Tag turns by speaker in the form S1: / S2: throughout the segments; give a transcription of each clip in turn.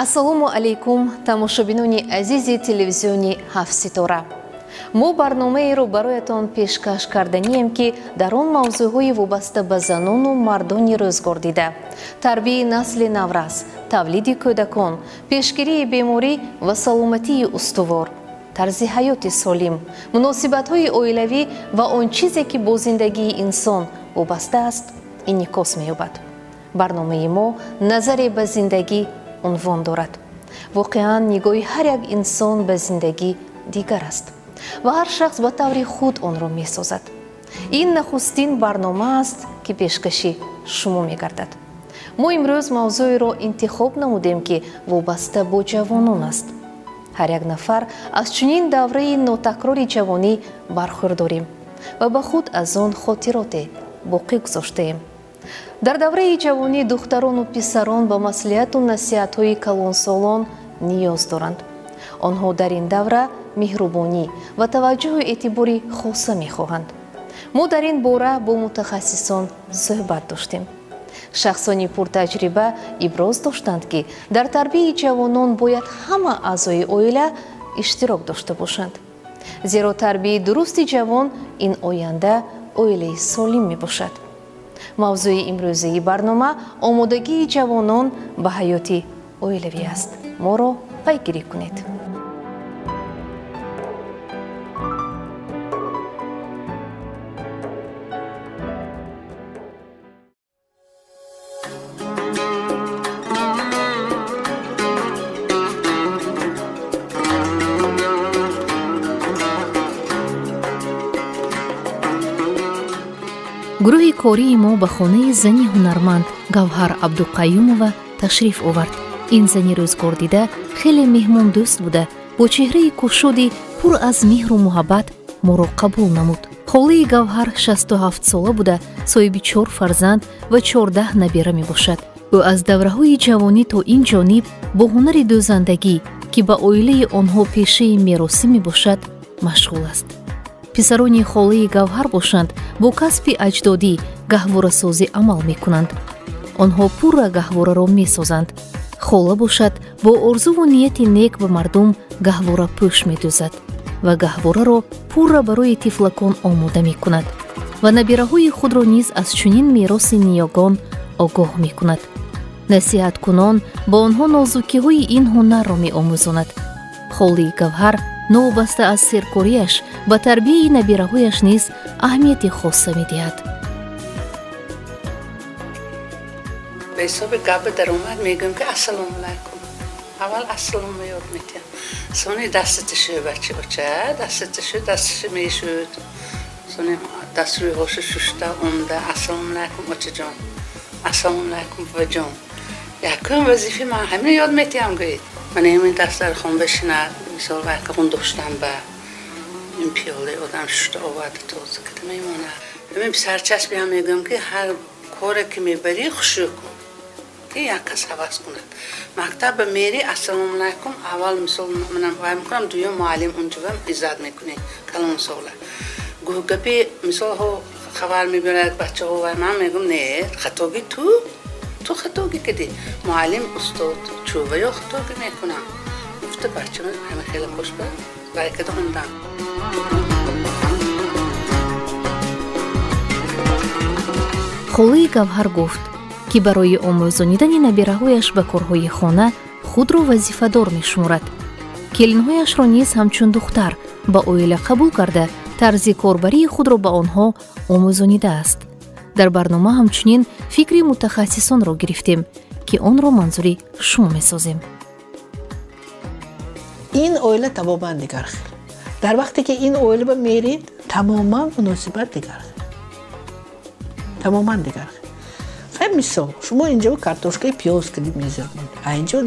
S1: ассалому алейкум тамошобинони азизи телевизиони ҳафтситора. мо барномаеро бароятон пешкаш карданием ки дар он мавзӯъҳои вобаста ба занону мардони рӯзгордида, тарбияи насли наврас, тавлиди кӯдакон, пешгирии беморӣ ва саломатии устувор, тарзи ҳаёти солим, муносибатҳои оилавӣ ва он чизе ки бо зиндагии инсон вобаста аст, инъикос меёбад. барномаи мо назаре ба зиндагӣ унвон дорад. воқеан нигоҳи ҳар як инсон ба зиндагӣ дигар аст ва ҳар шахс ба таври худ онро месозад. ин нахустин барнома аст ки пешкаши шумо мегардад. мо имрӯз мавзӯеро интихоб намудем ки вобаста бо ҷавонон аст. ҳар як нафар аз чунин давраи нотакрори ҷавонӣ бархӯрдорем ва ба худ аз он хотироте боқӣ гузоштаем. дар давраи ҷавонӣ духтарону писарон ба маслиҳату насиҳатҳои калонсолон ниёз доранд. онҳо дар ин давра меҳрубонӣ ва таваҷҷӯҳу эътибори хоса мехоҳанд. мо дар ин бора бо мутахассисон суҳбат доштем. шахсони пуртаҷриба иброз доштанд ки дар тарбияи ҷавонон бояд ҳама аъзои оила иштирок дошта бошанд. зеро тарбияи дурусти ҷавон ин оянда оилаи солим мебошад. мавзӯи имрӯзаи барнома омодагии ҷавонон ба ҳаёти оилавӣ аст. моро пайгирӣ кунед. гурӯҳи кории мо ба хонаи зани ҳунарманд гавҳар абдуқайюмова ташриф овард. ин зани рӯзгордида хеле меҳмондӯст буда, бо чеҳраи кушоди пур аз меҳру муҳаббат моро қабул намуд. холаи гавҳар 67 сола буда, соҳиби 4 фарзанд ва 14 набира мебошад. ӯ аз давраҳои ҷавонӣ то ин ҷониб бо ҳунари дӯзандагӣ ки ба оилаи онҳо пешаи меросӣ мебошад машғул аст. писарони холаи гавҳар бошанд, бо касби аҷдодӣ гаҳворасозӣ амал мекунанд. онҳо пурра гаҳвораро месозанд. хола бошад, бо орзуву нияти нек ба мардум гаҳвора пӯш медӯзад ва гаҳвораро пурра барои тифлакон омода мекунад ва набираҳои худро низ аз чунин мероси ниёгон огоҳ мекунад. насиҳаткунон ба онҳо нозукиҳои ин ҳунарро меомӯзонад. холаи гавҳар новобаста аз серкорияш ба тарбияи набираҳояш низ аҳамияти хоса медиҳад.
S2: به حساب گپ در اومد میگم که السلام علیکم. اول السلام یاد میتیم. سونی دستشو بچه دستش میشود. سونی دست روی هوش ششته اونده السلام علیکم بچه جان. السلام علیکم بابا جان. یکم وظیفه من همین یاد میتیم گوید. من همین دست در خون بشینم. مثال وقتی خون داشتم با این پیاله آدم ششته آورده تازه که میمونه. همین سرچسبی هم میگم که هر کاری که میبری خشوع کن. که یک کس حواس کند. مکتب میری السلام علیکم اول مثال منم وای میکنم دویم معلم اونجا هم ایجاد میکنه کلام سوال. گپی مثال ها خبر میبرد بچه ها وای من میگم نه خطاگی تو خطاگی کدی معلم استاد چوبه یا خطاگی میکنم. گفته بچه من همه خیلی خوش بود وای کده خوندم.
S1: холаи гавҳар гуфт ки барои омӯзонидани набираҳояш ба корҳои хона худро вазифадор мешуморад. келинҳояшро низ ҳамчун духтар ба оила қабул карда, тарзи корбарии худро ба онҳо омӯзонида дар барнома ҳамчунин фикри мутахассисонро гирифтем ки онро манзури шумо месозем.
S3: ин оила тамоман дигар хел. дар вақте ки ин оила мерид тамоман муносибат дигар хел. тамоман дигар хел. хай мисол шумо инҷо картошкаи пиёз кадӣ мезабед, а инҷо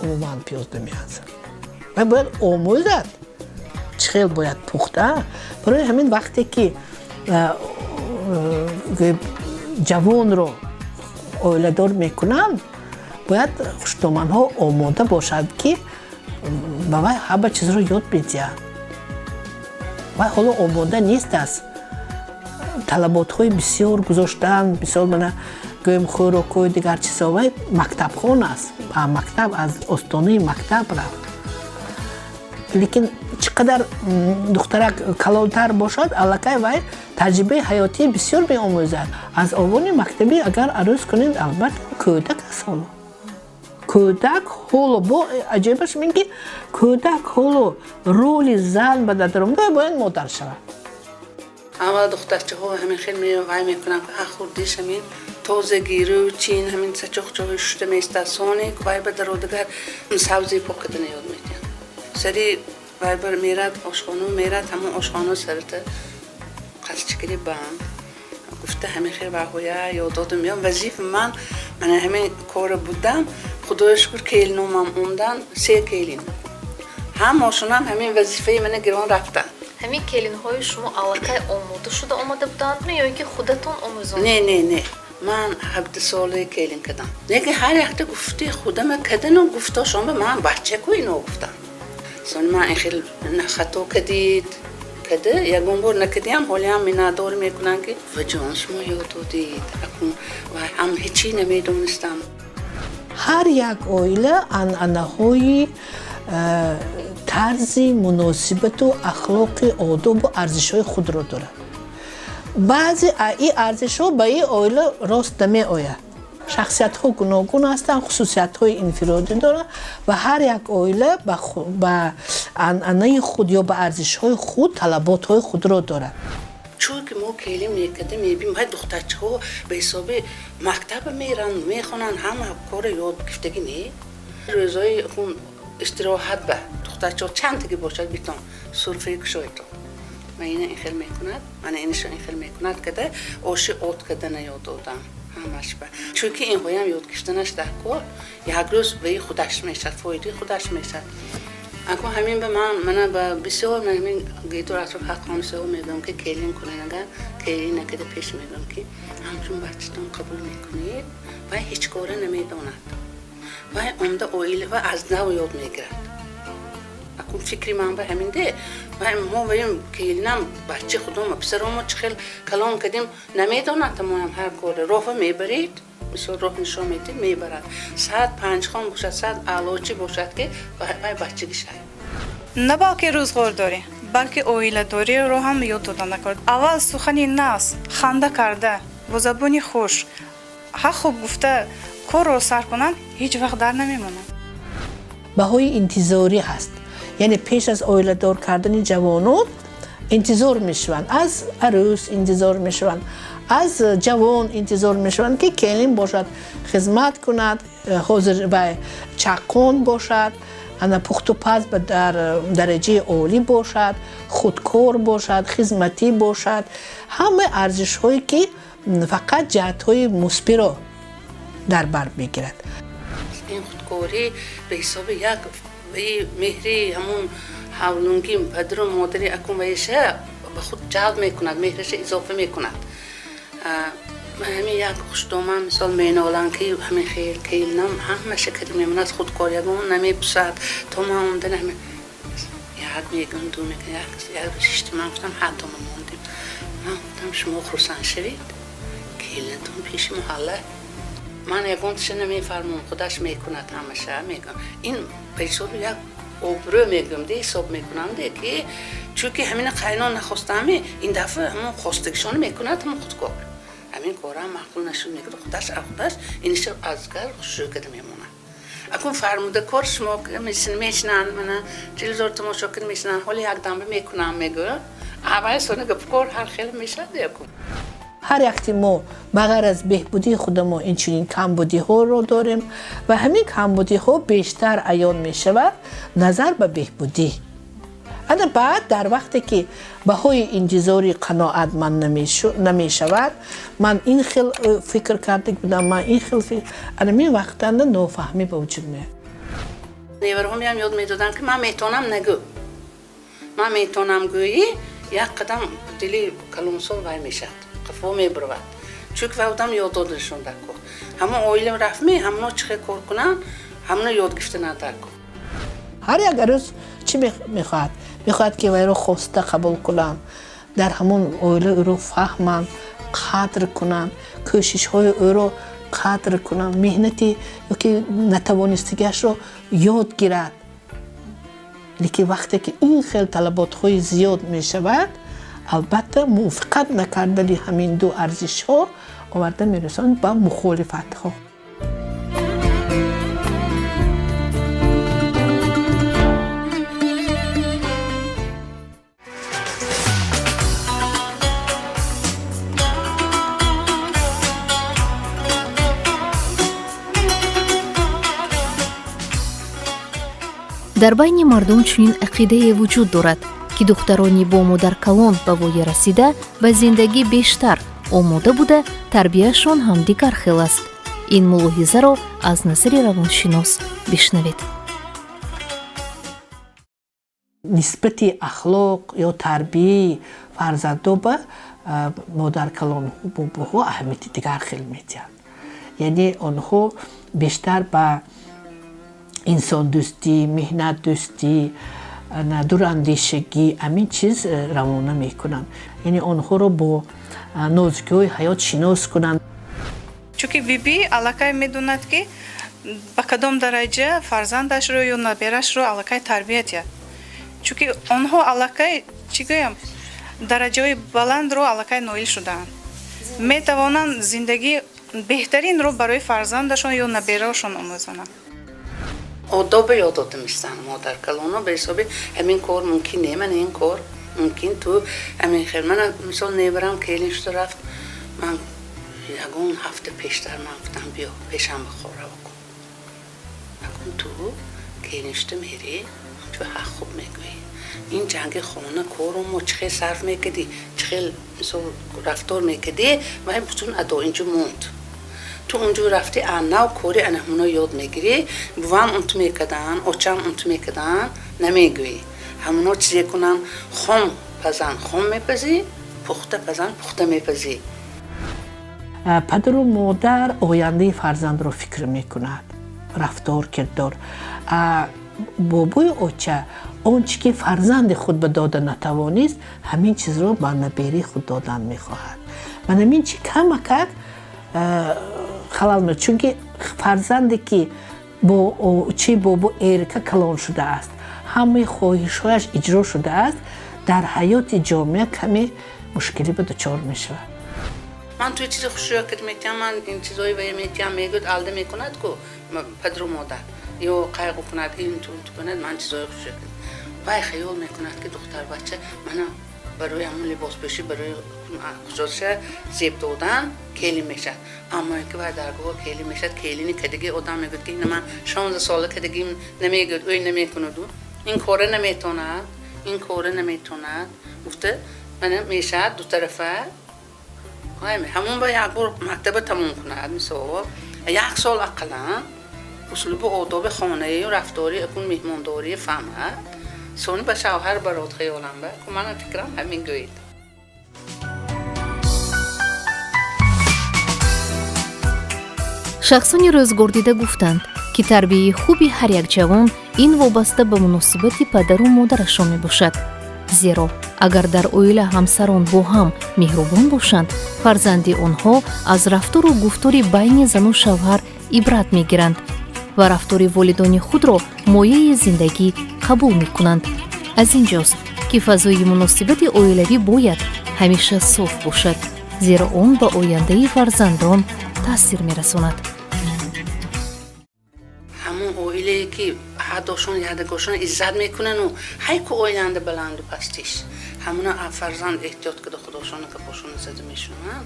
S3: умуман пиёз намеазад. ва бояд омӯзад чӣ хел бояд пухта. барои ҳамин вақте ки ҷавонро оиладор мекунанд, бояд хуштоманҳо омода бошад ки ба вай ҳама чизро ёд медиҳад. вай ҳоло омода нест аст талаботҳои бисёр гузоштан. мисол мана گویم خوراک دیگر چیزا و مکتب خون است با مکتب از استانه مکتب رفت لیکن چقدر دخترک کلانتر باشد الکی و تجربه حیاتی بسیار بیاموزد از آوان مکتبی اگر عروض کنید البته کودک است حالا کودک حالا با عجیبش میگه کودک حالا رول زن به در آمده باید مادر شود
S2: اول دخترچه ها همین خیلی وای میکنن که خوردیش همین تازه گیرو چین همین سچخ چه شده میسته سانی که وای به درودگر سبزی پاکدن یاد میدن سری وای بر میرد آشخانو میرد همون آشخانو سرته قصچکری بام گفته همین خیلی وحویه یادادم میام وظیف من همین کار بودم خدای شکر کیل نومم اوندن 3 کیلین هم ماشونم همین وظیفه من گران رفتن
S1: همین کلین های شما علاقه آموده شده آمده بودند یا اینکه خودتون آموزان؟
S2: نه من 17 ساله کلین کردم دیگه هر وقت گفتی خودم کردن و گفتا شما من بچه کو اینو گفتم سن من خیلی خطا کردید کده یکم بار نکردیم حالی هم منادار میکنن که وجان شما یاد دادید اکن و هم هیچی نمیدونستم
S3: هر یک عائله عنعنه‌های طرز مناسبت و اخلاق آداب و ارزش‌های خود را دارد. بعضی این ارزش‌ها به این عائله راست نمی‌آید. شخصیت‌ها گوناگون هستند، خصوصیت‌های انفرادی دارند و هر یک عائله به عنعنه خود یا به ارزش‌های خود طلبات‌های خود را دارد.
S2: چون که ما کلی میکردیم میبینیم باید دخترچه ها به حساب مکتب میرن میخونن همه کار یاد گرفتگی نه روزای خون استراحت به دخترچه ها چند تگی باشد بیتون سرفه کشایتون من این خیلی میکند من اینشو این خیلی میکند کده آشی آت کدن یاد دادم همش به چون که این هایم یاد گرفتنش در کار یک روز به خودش میشد فایده خودش میشد اکنون همین به من به بسیار من همین گیتور اطراف حق خانسه ها میگم که کلین کنین اگر کلین نکده پیش میگم که همچون بچه‌تون قبول میکنید و هیچ کاره نمیداند و عمده آیله و از نو یاد میگیرد اکنون فکری من به همین ده و ما بیم کلینم بچه خودم پسرم چه خیلی کلام کردیم نمیداند تمام هر کاره راه میبرید مثل راه نشان میدید میبرد ساعت 5 خان باشد ساعت علاچی باشد که بچگی شد
S4: نه بلکه روزگار داری بلکه اویله داری رو هم یاد دادن نکرد اول سخنی ناس خنده کرده و زبانی خوش ها خوب گفته کار رو سر کنن هیچ وقت در نمیمونن
S3: بهای انتظاری هست یعنی پیش از اویله دار کردن جوانات انتظار میشوند از عروس انتظار میشوند از جوان انتظار میشوند که کلین باشد خدمت کند حاضر به چاقون باشد انا پخت و پز در درجه عالی باشد خودکار باشد خدمتی باشد همه ارزش هایی که فقط جهت های مثبت را در بر میگیرد
S2: این خودکاری به حساب یک مهری همون حولونگی پدر و مادری اکون ویشه به خود جلب میکند مهرش اضافه میکند همین یک خوشدومم مثال مینالان که همین خیل کیلنم همه شکلی میموند خودکاری اگون نمیپسد تا ما اومدن همین یک میگن دو میگن یک ششتی من گفتم هر دوم موندیم من گفتم شما خرسان شوید کیلنتون پیش محله من یکون تشه نمیفرمون خودش میکند همشه میگم این پیسور یک اوبرو میگم دی حساب میکنم دی که چون که همین قینان نخواستم این دفعه همون خواستگشان میکند همون خودکار همین کارا معقول نشون میگه خودش اینش ازگر شروع کرده میمونه اکنون فرموده کار شما میشنن من تلویزیون تماشا کنم میشنن حالی یک دم میکنم میگه اول سونه گفت کار هر خیلی میشه دیگه
S3: هر وقتی ما بغیر از بهبودی خودمون این چنین کمبودی ها رو داریم و همین کمبودی ها بیشتر عیان می شود نظر به بهبودی اما بعد در وقتی که بهای انتظاری قناعت من نمی شود من این خیلی فکر کرده بودم من این خیلی فکر این وقتا نافهمی به وجود میاد
S2: نیورهم هم یاد میدادن که من میتونم نگو من میتونم گویی یک قدم دلی کلمسال وای میشد قفو میبرود چون که وقتم یاد دادشون در کن همون آیلم رفمی همونو چه کار کنن همونو یاد گرفتن در کن
S3: هر یک عروس چی میخواد؟ میخواد که وی رو خواسته قبول کنن در همون آیله او رو فهمن قدر کنن کوشش های او رو قدر کنند، مهنتی یا که نتوانستگیش رو یاد گیرد. لیکن وقتی که این خیلی طلبات های زیاد می شود، البته موافقت نکردن همین دو ارزش ها آورده می رسند به مخالفت ها.
S1: дар байни мардум чунин ақидае вуҷуд дорад ки духтарони бо модаркалон ба воя расида ба зиндагӣ бештар омода буда тарбияшон ҳам дигар хел аст. ин мулоҳизаро аз назари равоншинос бишнавед.
S3: нисбати ахлоқ ё тарбияи фарзандо ба модаркалонҳо бобоҳо аҳамияти дигар хел медиҳанд. яъне онҳо бештар ба инсондӯстӣ, меҳнатдӯстӣ, дурандешагӣ амин чиз равона мекунанд. яъне онҳоро бо нозукиҳои ҳаёт шинос кунанд.
S4: чунки биби аллакай медонад ки ба кадом дараҷа фарзандашро ё наберашро аллакай тарбият яд. чунки онҳо аллакай чӣ гӯям дараҷаҳои баландро аллакай ноил шудаанд. метавонанд зиндагӣ беҳтаринро барои фарзандашон ё набераашон омӯзонанд.
S2: آداب یاد داده میستن مادر کلانو به حسابی همین کار ممکن نه من این کار ممکن تو همین خیر من مثال نیبرم کلیش تو رفت من یکون هفته پیشتر من گفتم بیا پیشم بخوره بکن نکن تو کلیش تو میری تو حق خوب میگویی این جنگ خانه کارو ما چخیل صرف میکدی چخیل مثال رفتار میکدی و این بتون ادا اینجا موند تو اونجا رفتی انا و کاری انهمونا یاد میگیری بوام اونت میکدن اوچم اونت میکدن نمیگویی همونا چیزی کنن خم پزن خم میپزی پخته پزن پخته میپزی.
S3: پدر و مادر آینده فرزند رو فکر میکند، رفتار کردار. بابای اوچه آنچه که فرزند خود به دادن نتوانست همین چیز رو به نبیری خود دادن میخواهد. من همین چی کم کرد خلال میاد چونکه فرزندی که با چه بابا ایرکا کلان شده است همه خواهش‌هایش اجرا شده است در حیات جامعه کمی مشکلی به دچار میشه.
S2: من توی چیز خوشی کرد میتونم من این چیزایی به میتونم میگوید آلده میکند که پدر و مادر یا قایق کند این تو کند من چیزایی خوشی کرد وای خیال میکند که دختر بچه من برای همون لباس پوشی برای خصوصا زیب دادن کلی میشد اما اینکه بعد درگاه کلی میشد کلی کدیگه آدم میگه که این من 16 ساله کدیگه نمیگه اوی نمیکنه دو این کاره نمیتونه این کاره نمیتونه گفته من میشد دو طرفه همون با یک بار مکتب تموم کنه مثلا یک سال اقلا اسلوب آداب خانه و رفتاری اکون مهمانداری فهمه سونی به شوهر برات خیالم به که من فکرم همین گوید.
S1: шахсони рӯзгордида гуфтанд ки тарбияи хуби ҳар як ҷавон ин вобаста ба муносибати падару модарашон мебошад. зеро агар дар оила ҳамсарон бо ҳам меҳрубон бошанд фарзанди онҳо аз рафтору гуфтори байни зану шавҳар ибрат мегиранд ва рафтори волидони худро мояи зиндагӣ қабул мекунанд. аз ин ҷост ки фазои муносибати оилавӣ бояд ҳамеша соф бошад, зеро он ба ояндаи фарзандон таъсир мерасонад.
S2: همون اویلی که هداشون یادگاشون عزت میکنن و هی که اویلنده بلند و پستیش همون فرزند احتیاط کرده خداشون که باشون زده میشونن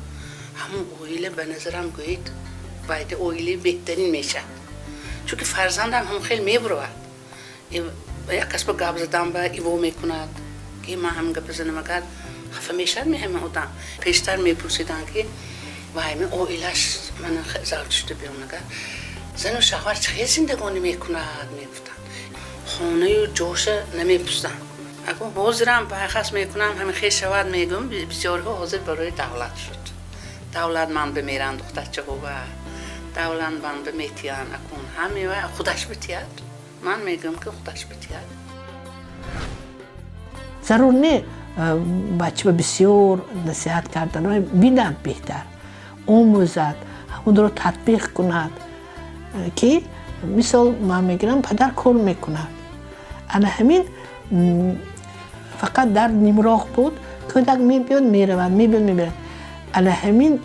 S2: همون اویلی به نظرم گوید باید اویلی بهترین میشه چون که فرزند هم خیلی میبرود یک کس با گاب زدن با ایوو میکند که من هم گپ بزنم اگر خفه میشد میهم آدم پیشتر میپرسیدن که و همین اویلش من زرد شده بیام نگر زن و شوهر چه زندگانی میکند میگفتن خانه و جوش نمیپوستن اگه حاضرم برخواست میکنم همین خیلی شوهر میگم بسیارها حاضر برای دولت شد دولت من بمیرن دختر چه خوبه دولت من بمیتیان اکن همه و خودش بتید من میگم که خودش بتید
S3: ضرور نه بچه بسیار نصیحت کردن بیند بهتر آموزد اون رو تطبیق کند که مثال من میگیرم پدر کار میکند انا همین فقط در نیمراه بود کودک میبیاد میرود انا همین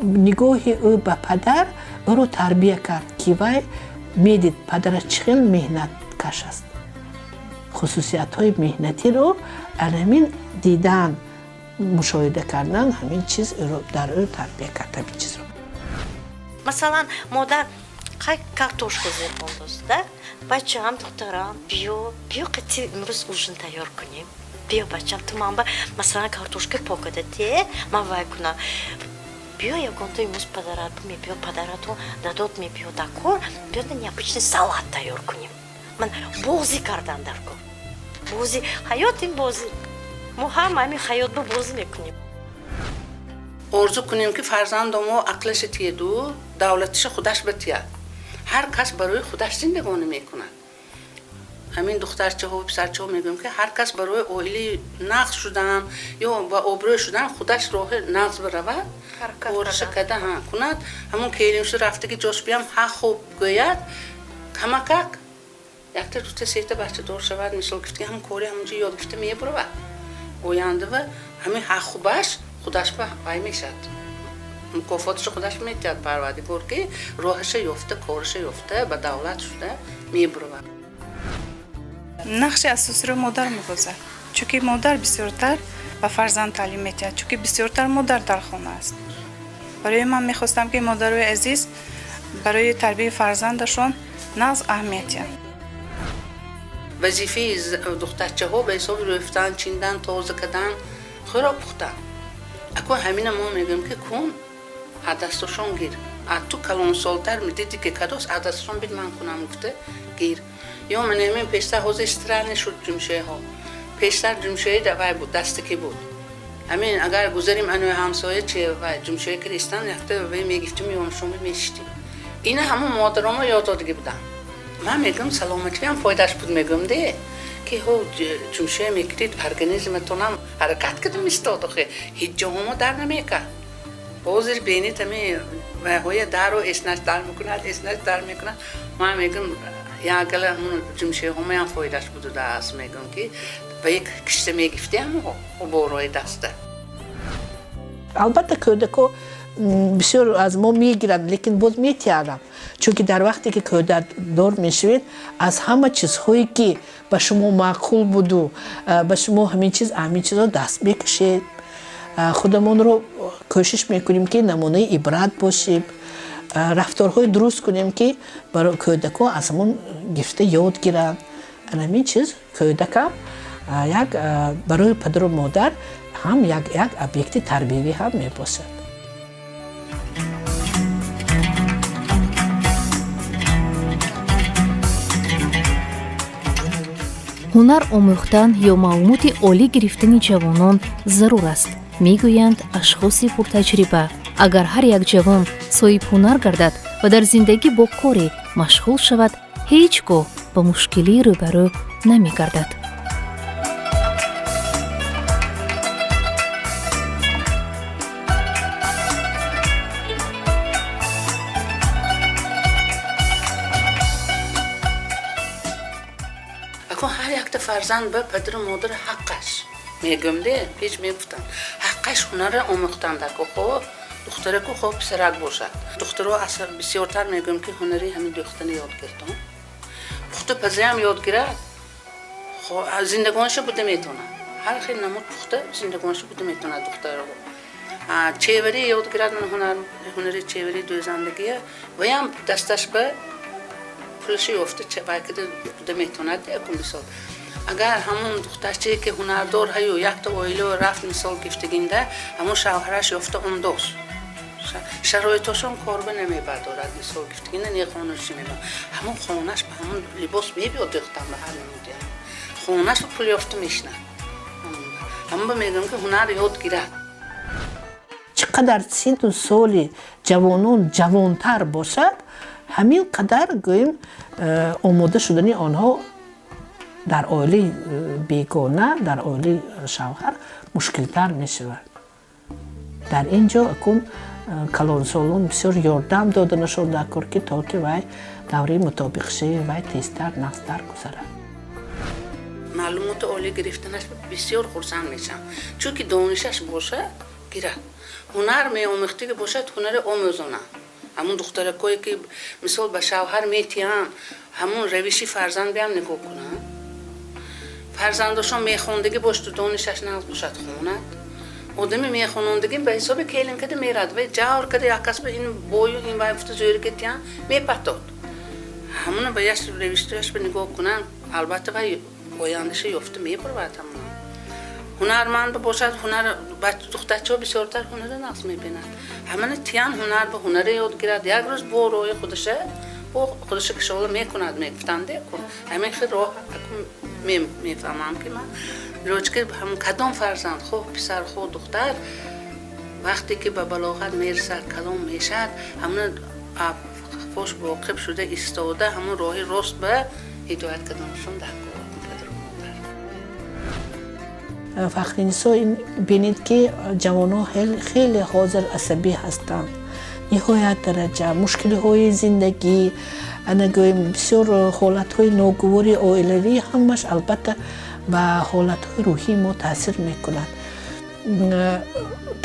S3: نگاه او به پدر او رو تربیه کرد که وای میدید پدر چقدر مهنت کش است خصوصیت های مهنتی رو همین دیدن مشاهده کردن همین چیز رو در او تربیه کرد همین چیز رو
S5: مثلا مادر خیلی کارتوشکا زربانداز да بچه‌ام دخترم بیا قطعی امروز اوژن تیار کنیم بیا بچه‌م تو من با مثلا کارتوشکا پاکده تی من وای کنم بیا یکم تو امروز پدرت میبیا پدرتو دادات میبیا دکور بیا необычный салат تیار کنیم من بازی کردن در کن بازی حیات این بازی ما همین حیات با بازی میکنیم
S2: آرزو کنیم که فرزندمو عقلش تیدو دولتش خودش بتید هر کس برای خودش زندگانی میکنه همین دخترچه ها و پسرچه ها میگم که هر کس برای اویلی نقص شدن یا با آبرو شدن خودش راه نقص برود کارش کده کند همون که ایلیمش رفته که جاش بیام ها خوب گوید کمکک یک تا روزه سیت بچه دار شود مثال گفتی هم کاری همونجا یاد گفته میبرود آینده و همین ها خوبش خودش به وای میشد مکافاتش خودش میتید پروردگار که راهش یافته کارش یافته به دولت شده میبرود
S4: نقش اساسی رو مادر میگذارد چون که مادر بسیارتر به فرزند تعلیم میتید چون که بسیارتر مادر در خانه است برای من میخواستم که مادرای عزیز برای تربیت فرزندشون نقص اهمیت
S2: وظیفه دخترچه ها به حساب رفتن چیندن تازه کردن خراب پختن اکو همین ما میگم که کن عدستشون گیر تو کلان سالتر میدیدی که کداست عدستشون بید من کنم گفته گیر یا من همین پیشتر حوض استرال نشد جمشه ها پیشتر جمشه دوای بود دسته کی بود همین اگر گذاریم انوی همسایه چه و جمشه کریستان یکته وی میگفتیم یا شما میشتیم این همون مادرام یاد دادگی بودن من میگم سلامتی هم فایدهش بود میگم ده که هو جمشه میکرید ارگانیزمتونم حرکت کده میستاد آخه هیچ جا همو در نمیکرد بازش بینید همین های در رو اسنش در میکنند من میگم یا گله همون جمشه همه هم فایدهش بود دست میگم که و یک کشته میگفته هم و بارای دسته
S3: البته کودکو بسیار از ما میگیرند لیکن باز میتیارم چون که در وقتی که کودک دار میشوید از همه چیزهایی که به شما معقول بود و به شما همین چیزا دست میکشید خودمون رو کوشش میکنیم که نمونه عبرت باشیم رفتارهای درست کنیم که برای کودک‌ها از همون گفته یاد گیرند همین چیز کودک هم یک برای پدر و مادر هم یک ابیکت تربیوی هم میباشد
S1: ҳунар омӯхтан ё маълумоти олӣ гирифтани ҷавонон зарур аст мегӯянд ашхоси пуртаҷриба агар ҳар як ҷавон соҳиб ҳунар гардад ва дар зиндагӣ бо коре машғул шавад ҳеҷ гоҳ ба мушкилӣ рӯбарӯ намегардад
S2: هر یک فرزند به پدر و مادر حقش میگم ده پیش میگفتن حقش هنر آموختن در که خوب دختره که خوب پسرک باشد دخترها اصلا بسیارتر میگم که هنری همین دختنی یاد گرفتن پخته پزه هم یاد گرفت خب زندگانش بوده میتونه هر خیلی نمود پخته زندگانش بوده میتونه دختره رو چیوری یاد گرفت من هنری چیوری دوی زندگیه و هم دستش به پولش یافته چه باید بوده میتونه دیگه مثال اگر همون دخترچه که هنردار هیو یک تا وایلو رفت مثال گفتگینده همون شوهرش یافته اون دوست شرایطاشون کاربه نمیبردارد مثال گفتگینده نیه خانهش نمیبرد همون خانهش به همون لباس میبید دختم به هر نموده خانهش رو پول یافته میشنه همون به میگم که هنر یاد گیرد
S3: چقدر سن و سال جوانان جوانتر باشد همین قدر گویم آماده شدنی آنها در عائله بیگانه در عائله شوهر مشکلتر می شود در اینجا اکن калонсолон бисёр ёрдам доданашон дар кор ки то ки вай давраи мутобиқшавии вай тезтар нағзтар гузарад.
S2: маълумоти олӣ гирифтанаш бисёр хурсанд мешавам чунки донишаш бошад гирад ҳунар меомӯхтиги бошад ҳунари омӯзонам ҳамун духтаракое ки мисол ба шавҳар метиҳанд ҳамун равиши фарзанд биам нигоҳ кунанд фарзандашон мехондагӣ бошаду донишаш нағз бошад хонад одами мехонондагӣ ба ҳисоби келин када мерад вай ҷавр када як кас ба ин бою ин вай уфта зӯри кетиҳанд мепатод ҳамуна ба яш равишташ ба нигоҳ кунанд албатта вай ояндаша ёфта мебурвад ҳамуна ҳунарманд бошад ҳунар духтарчаҳо бисёртар ҳунари нағз мебинад ҳамана тиян ҳунар ба ҳунаре ёд гирад як рӯз бо роҳи худаша кишола мекунад мегуфтанде кун ҳамин хел роҳ мефаҳмам ки ман роҷки кадом фарзанд хоҳ писар хоҳ духтар вақте ки ба балоғат мерасад калон мешавад ҳамна фош воқиф шуда истода ҳамун роҳи рост ба ҳидоят карданашон дар кор
S3: фахринисо бинед ки ҷавонҳо хеле ҳозир асабӣ ҳастанд ниҳоят дараҷа мушкилиҳои зиндагӣ анагӯем бисёр ҳолатҳои ногувори оилавӣ ҳамаш албатта ба ҳолатҳои рӯҳии мо таъсир мекунад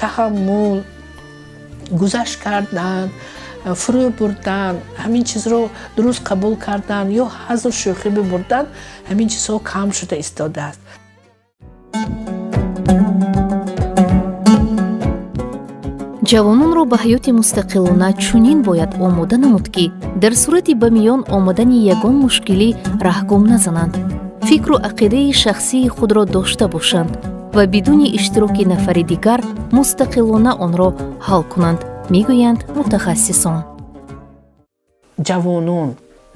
S3: таҳаммул гузашт кардан фурӯ бурдан ҳамин чизро дуруст қабул кардан ё ҳазл шӯхӣ бибурдан ҳамин чизҳо кам шуда истодааст
S1: ҷавононро ба ҳаёти мустақилона чунин бояд омода намуд ки дар сурати ба миён омадани ягон мушкилӣ раҳгум назананд фикру ақидаи шахсии худро дошта бошанд ва бидуни иштироки нафари дигар мустақилона онро ҳал кунанд мегӯянд мутахассисон
S3: ҷавонон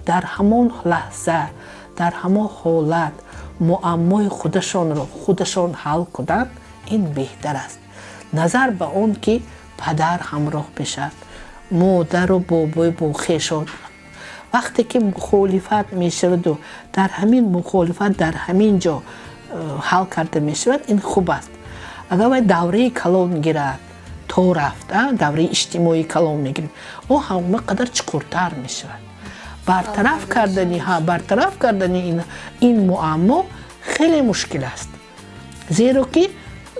S3: дар ҳамон лаҳза дар ҳамон ҳолат муаммои худашонро худашон ҳал кунанд ин беҳтар аст назар ба он ки падар ҳамроҳ бешад модару бобои бохешон вақте ки мухолифат мешаваду дар ҳамин мухолифат дар ҳамин ҷо ҳал карда мешавад ин хуб аст агар вай давраи калон гирад то рафт давраи иҷтимоии калон мегирад о ҳама қадар чуқуртар мешавад бартараф кардани ин муаммо хеле мушкил аст зеро ки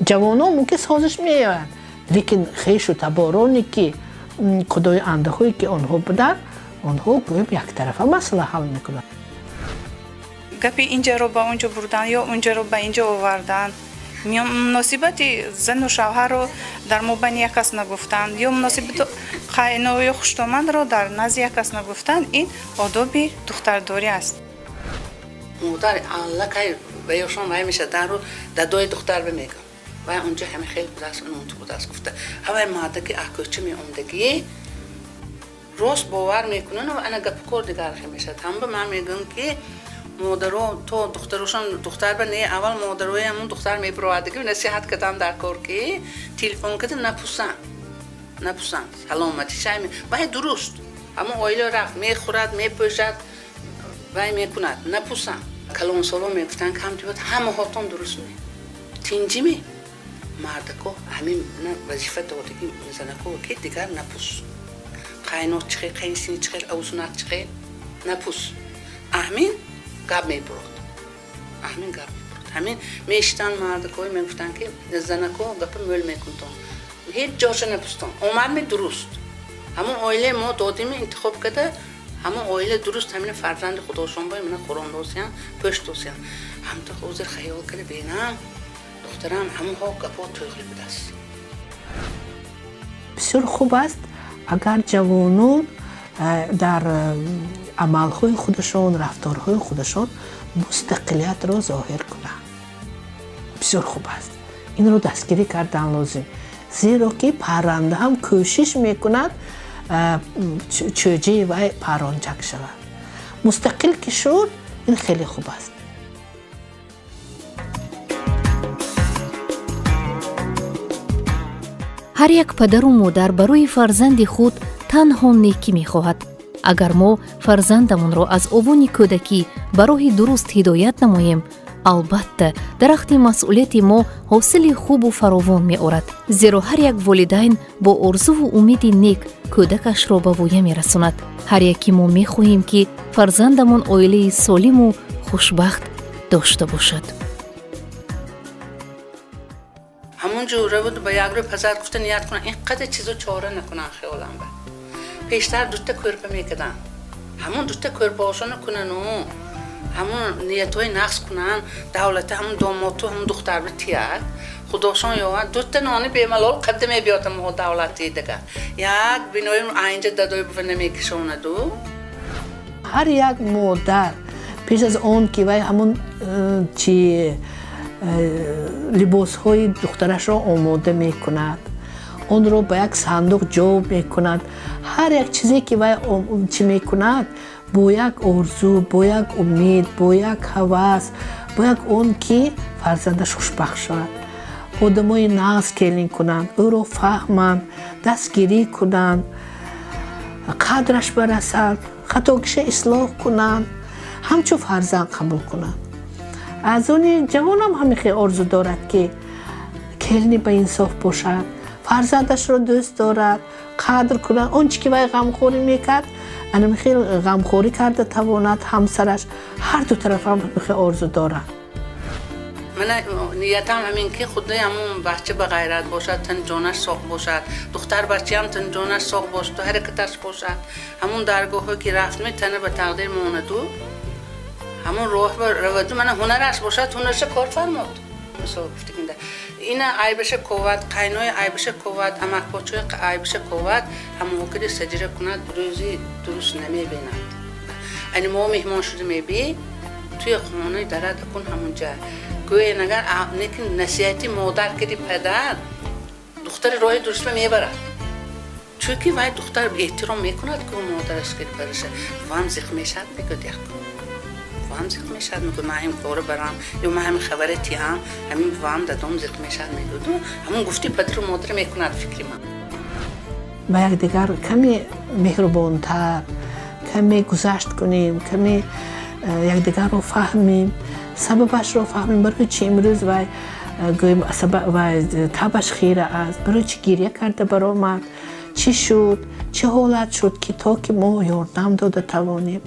S3: ҷавонон мумкин созиш меяванд лекин хешу табороне ки қудои андаҳое ки онҳо буданд онҳо гӯем яктарафа масъала ҳал мекунанд
S4: гапи инҷаро ба онҷо бурдан ё онҷаро ба инҷо овардан муносибати зану шавҳарро дар мобайни як кас нагуфтанд ё муносибати қайно ё хуштомандро дар назди як кас нагуфтанд ин одоби духтардорӣ аст
S2: модар аллакай ба ёшон вай меша дару дадои духтар бимегӯ вай онҷо ҳами хел будаст унуту будаст гуфта ҳавай мардаки аҳкӯчи меомдагӣ рост бовар мекунанд ва ана гапи кор дигар хел мешад ҳам ба ман мегӯм ки модаро то духтарошон духтар ба не аввал модарои ҳамун духтар мебировадагӣ насиҳат кардам дар кор ки телефон када напусанд саломати шай вай дуруст ҳамун оила рафт мехӯрад мепӯшад вай мекунад напусанд калонсоло мегуфтанд камтибот ҳамаҳотон дуруст ме тинҷиме мардако ҳамин вазифа додагӣ занако ки дигар напус қайнот чихел қайнсини чихел авсунак чихел напус аҳмин гап мебурод ҳамин мешитанд мардакои мегуфтанд ки занако гапа мӯл мекунтон ҳеҷ ҷоша напустон омадми дуруст ҳамун оилаи мо додими интихоб када ҳамун оила дуруст ҳамин фарзанди худошонбои мана қурондосиян пӯштосиян ҳамта ҳозир хаёл када бинам духтарам ҳамунҳо гапо туғли будааст
S3: бисёр хуб аст агар ҷавонон дар амалҳои худашон рафторҳои худашон мустақилиятро зоҳир кунанд бисёр хуб аст инро дастгирӣ кардан лозим зеро ки парранда ҳам кӯшиш мекунад чӯҷаи вай паррончак шавад мустақил ки шуд ин хеле хуб аст
S1: ҳар як падару модар барои фарзанди худ танҳо некӣ мехоҳад агар мо фарзандамонро аз овони кӯдакӣ ба роҳи дуруст ҳидоят намоем албатта дарахти масъулияти мо ҳосили хубу фаровон меорад, зеро ҳар як волидайн бо орзуву умеди нек кӯдакашро ба воя мерасонад. ҳар яке мо мехоҳем ки фарзандамон оилаи солиму хушбахт дошта бошад.
S2: همون جوره بود با یک رو پسر گفتن نیت کنن اینقدر چیزو چاره نکنن خیالم به پیشتر دوتا کرپه میکدن همون دوتا کرپه هاشو نکنن و همون نیتوی نقص کنن دولت همون داماتو همون دختر به تیک خداشان یاوان دوتا نانی بیملال قدمه بیاتم ها دولتی دیگه یک بینایی اینجا دادای بفنه میکشونه دو
S3: هر یک مادر پیش از اون که وای همون چی لباس های دخترش را آماده می کند اون رو با یک صندوق جا می کند هر یک چیزی که وای چی می کند با یک آرزو با یک امید با یک هوس با یک اون که فرزندش خوشبخت شود آدمای ناز کلین کنند او رو فهمند دستگیری کنند قدرش برسد خطاکش اصلاح کنند همچون فرزند قبول کنند از اون جوان هم همیشه آرزو دارد که کلنی به انصاف باشد فرزندش رو دوست دارد قدر کنند اون چی که وای غمخوری میکرد همیشه غمخوری کرده تواند همسرش هر دو طرف هم همیشه آرزو دارد
S2: من نیتم همین که خدای همون بچه به غیرت باشد تن جانش ساق باشد دختر بچه هم تن جانش ساق باشد و حرکتش باشد همون درگاه که رفت می تنه به تقدیر ماندو همون راه رو من هنرش باشد هنرش کار فرمود مثلا گفتی کنده این عیبش قوت قینای عیبش قوت امک پاچوی عیبش قوت همون وقتی سجره کند روزی درست نمیبیند یعنی ما مهمان شده میبی توی خانه درد کن همونجا گویا نگر نیکن نصیحتی مادر کردی پدر دختر راه درست میبرد چونکه وای دختر احترام میکند که مادرش کردی برشه وام زخمی شد میگه وام زخمی شد میگه من همین کار برام یا من همین خبرتی همین وام دادم زخمی شد میگه همون گفتی پدر و مادر میکند فکری من
S3: با یک دیگر کمی مهربانتر کمی گذشت کنیم کمی یک دیگر رو فهمیم سببش رو فهمیم برای چی امروز وای گویم وای تبش خیره است برای چی گریه کرده برآمد چی شد چه حالت شد که تا که ما یاردم داده توانیم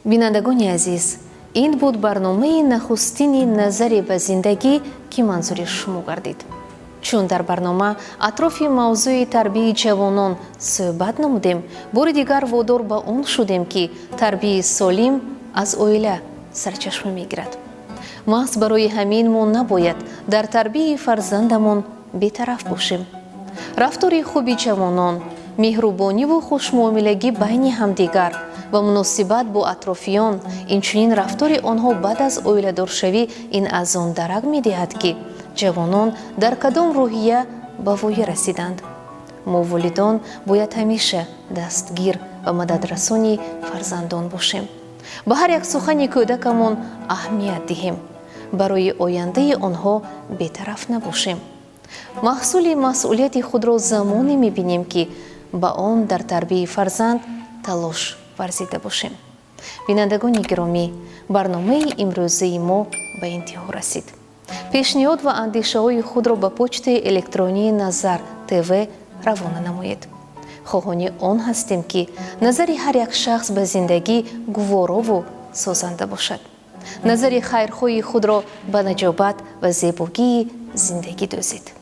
S1: бинандагони азиз, ин буд барномаи нахустини назаре ба зиндагӣ ки манзури шумо гардид. чун дар барнома атрофи мавзӯи тарбияи ҷавонон суҳбат намудем, бори дигар водор ба он шудем ки тарбияи солим аз оила сарчашма мегирад. маҳз барои ҳамин мо набояд дар тарбияи фарзандамон бетараф бошем. рафтори хуби ҷавонон, меҳрубониву хушмуомилагӣ байни ҳамдигар ва муносибат бо атрофиён, инчунин рафтори онҳо баъд аз оиладоршавӣ ин аз он дарак медиҳад ки ҷавонон дар кадом роҳия ба воя расиданд. мо волидон бояд ҳамеша дастгир ва мададрасони фарзандон бошем. ба ҳар як сухани кӯдакамон аҳамият диҳем. барои ояндаи онҳо бетараф набошем. маҳсули масъулияти худро замоне мебинем ки ба он дар тарбияи фарзанд талош варзида бошем. бинандагони гиромӣ, барномаи имрӯзаи мо ба интиҳо расид. пешниҳод ва андешаҳои худро ба почтаи электронии Назар ТВ равона намоед. хоҳони он ҳастем ки назари ҳар як шахс ба зиндагӣ гуворову созанда бошад. назари хайрхоҳи худро ба наҷобат ва зебогии зиндагӣ дӯзед.